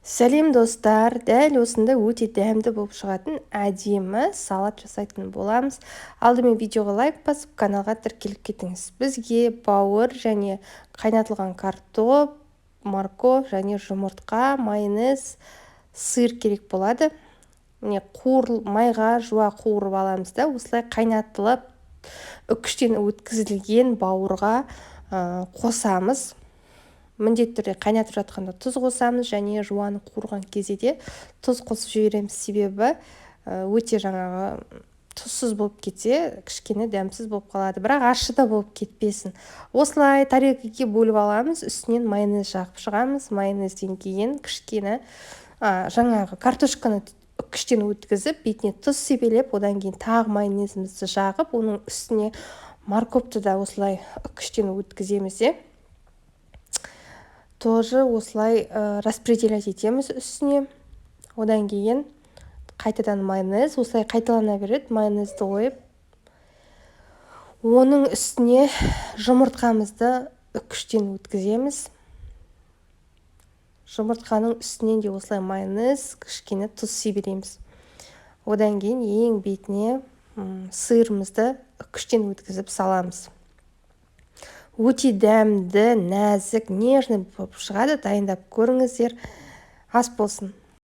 Сәлем достар, дәл осында өте дәмді болып шығатын әдемі салат жасайтын боламыз. Алдымен видеоға лайк басып, каналға тіркеліп кетіңіз. Бізге бауыр және қайнатылған картоп, морков және жұмыртқа, майонез, сыр керек болады. Міне майға жуа қуырып аламыз да, осылай қайнатылып, үкіштен өткізілген бауырға қосамыз. Міндетті түрде қайнатып жатқанда тұз қосамыз, және жуаны қуырған кезде де тұз қосып жібереміз, себебі өте тұзсыз болып кетсе, кішкене дәмсіз болып қалады, бірақ ащы да болып кетпесін. Осылай тарелкаға бөліп аламыз, үстінен майонез жағып шығамыз. Майонезден кейін кішкене картошканы үкіштен өткізіп, бетіне тұз себелеп, одан кейін тағы майонезімізді жағып, оның үстіне морковты да осылай үкіштен өткіземіз. Тоже осылай распределять етеміз үстіне. Одан кейін қайтадан майонез, осылай қайталана береді, майонезді қойып. Оның үстіне жұмыртқамызды үкіштен өткіземіз. Жұмыртқаның үстінен де осылай майонез, кішкене тұз себелейміз. Одан кейін ең бетіне сырымызды үкіштен өткізіп саламыз. Өте дәмді, нәзік, нежный болып шығады. Дайындап көріңіздер. Ас болсын.